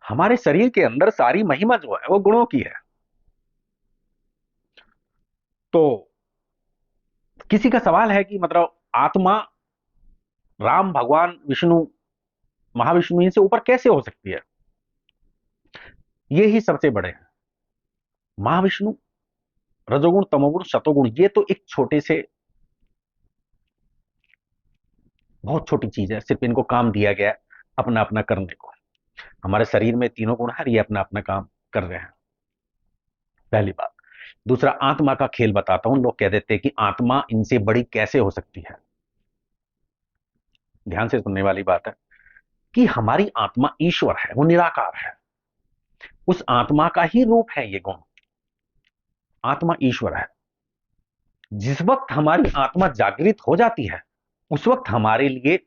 हमारे शरीर के अंदर सारी महिमा जो है वो गुणों की है। तो किसी का सवाल है कि मतलब आत्मा राम भगवान विष्णु महाविष्णु इनसे ऊपर कैसे हो सकती है। ये ही सबसे बड़े हैं। महाविष्णु रजोगुण तमोगुण सतोगुण ये तो एक छोटे से बहुत छोटी चीज है, सिर्फ इनको काम दिया गया है अपना अपना करने को। हमारे शरीर में तीनों गुण है, ये अपना अपना काम कर रहे हैं। पहली बात। दूसरा, आत्मा का खेल बताता हूं। लोग कह देते हैं कि आत्मा इनसे बड़ी कैसे हो सकती है। ध्यान से सुनने वाली बात है कि हमारी आत्मा ईश्वर है, वो निराकार है। उस आत्मा का ही रूप है ये गुण। आत्मा ईश्वर है। जिस वक्त हमारी आत्मा जागृत हो जाती है उस वक्त हमारे लिए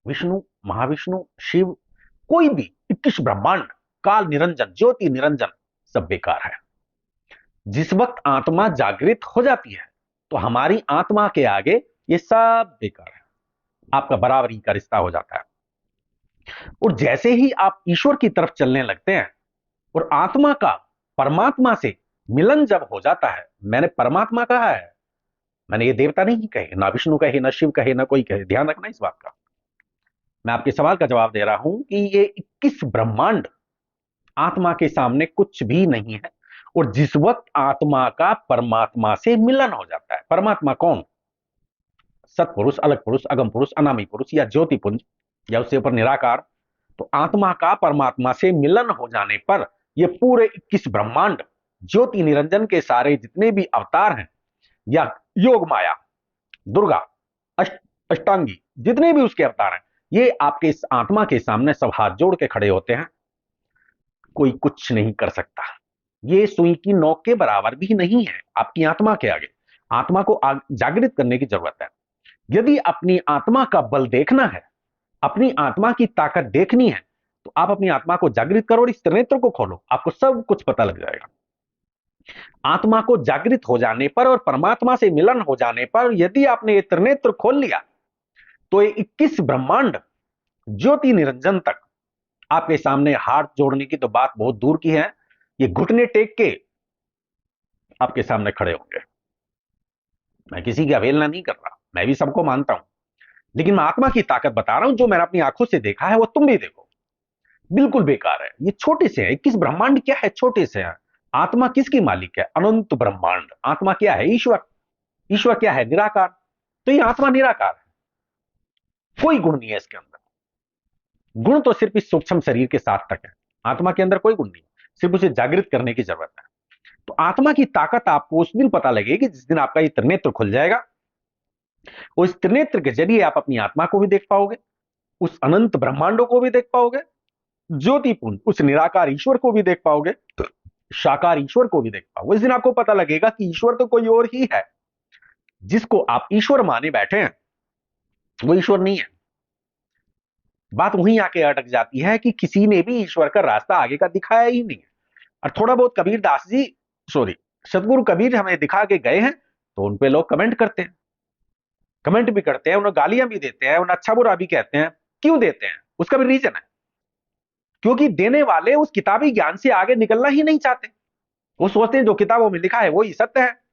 विष्णु महाविष्णु शिव कोई भी 21 ब्रह्मांड काल निरंजन ज्योति निरंजन सब बेकार है। जिस वक्त आत्मा जागृत हो जाती है तो हमारी आत्मा के आगे ये सब बेकार है। आपका बराबरी का रिश्ता हो जाता है। और जैसे ही आप ईश्वर की तरफ चलने लगते हैं और आत्मा का परमात्मा से मिलन जब हो जाता है, मैंने परमात्मा कहा है, मैंने ये देवता नहीं कहे, ना विष्णु कहे ना शिव कहे ना कोई कहे, ध्यान रखना इस बात का। मैं आपके सवाल का जवाब दे रहा हूं कि ये 21 ब्रह्मांड आत्मा के सामने कुछ भी नहीं है। और जिस वक्त आत्मा का परमात्मा से मिलन हो जाता है, परमात्मा कौन? सतपुरुष अलग पुरुष अगम पुरुष अनामी पुरुष या ज्योति पुंज या उससे ऊपर निराकार। तो आत्मा का परमात्मा से मिलन हो जाने पर ये पूरे 21 ब्रह्मांड ज्योति निरंजन के सारे जितने भी अवतार हैं या योग माया दुर्गा अष्ट अष्टांगी जितने भी उसके अवतार हैं, ये आपके इस आत्मा के सामने सब हाथ जोड़ के खड़े होते हैं। कोई कुछ नहीं कर सकता। ये सुई की नोक के बराबर भी नहीं है आपकी आत्मा के आगे। आत्मा को जागृत करने की जरूरत है। यदि अपनी आत्मा का बल देखना है, अपनी आत्मा की ताकत देखनी है, तो आप अपनी आत्मा को जागृत करो और इस त्रिनेत्र को खोलो, आपको सब कुछ पता लग जाएगा। आत्मा को जागृत हो जाने पर और परमात्मा से मिलन हो जाने पर यदि आपने ये त्रिनेत्र खोल लिया तो ये 21 ब्रह्मांड ज्योति निरंजन तक आपके सामने हाथ जोड़ने की तो बात बहुत दूर की है, ये घुटने टेक के आपके सामने खड़े होंगे। मैं किसी की अवहेलना नहीं कर रहा, मैं भी सबको मानता हूं, लेकिन मैं आत्मा की ताकत बता रहा हूं। जो मैंने अपनी आंखों से देखा है वो तुम भी देखो। बिल्कुल बेकार है। ये छोटे से है, किस ब्रह्मांड क्या है, छोटे से है। आत्मा किसकी मालिक है? अनंत ब्रह्मांड। आत्मा क्या है? ईश्वर। ईश्वर क्या है? निराकार। तो ये आत्मा निराकार है, कोई गुण नहीं है इसके अंदर। गुण तो सिर्फ इस सूक्ष्म शरीर के साथ तक है। आत्मा के अंदर कोई गुण नहीं, सिर्फ उसे जागृत करने की जरूरत है। तो आत्मा की ताकत आपको उस दिन पता लगेगी जिस दिन आपका ये त्रिनेत्र खुल जाएगा। और इस त्रिनेत्र के जरिए आप अपनी आत्मा को भी देख पाओगे, उस अनंत ब्रह्मांडों को भी देख पाओगे, ज्योतिपुंज उस निराकार ईश्वर को भी देख पाओगे, साकार ईश्वर को भी देख पाओगे। इस दिन आपको पता लगेगा कि ईश्वर तो कोई और ही है। जिसको आप ईश्वर माने बैठे हैं वो ईश्वर नहीं है। बात वहीं आके अटक जाती है कि किसी ने भी ईश्वर का रास्ता आगे का दिखाया ही नहीं है। और थोड़ा बहुत कबीर दास जी, सॉरी, सतगुरु कबीर हमें दिखा के गए हैं तो उन पे लोग कमेंट करते हैं, कमेंट भी करते हैं, उन्हें गालियां भी देते हैं, उन्हें अच्छा बुरा भी कहते हैं। क्यों देते हैं? उसका भी रीजन है, क्योंकि देने वाले उस किताबी ज्ञान से आगे निकलना ही नहीं चाहते। वो सोचते हैं जो किताबों में लिखा है वही सत्य है।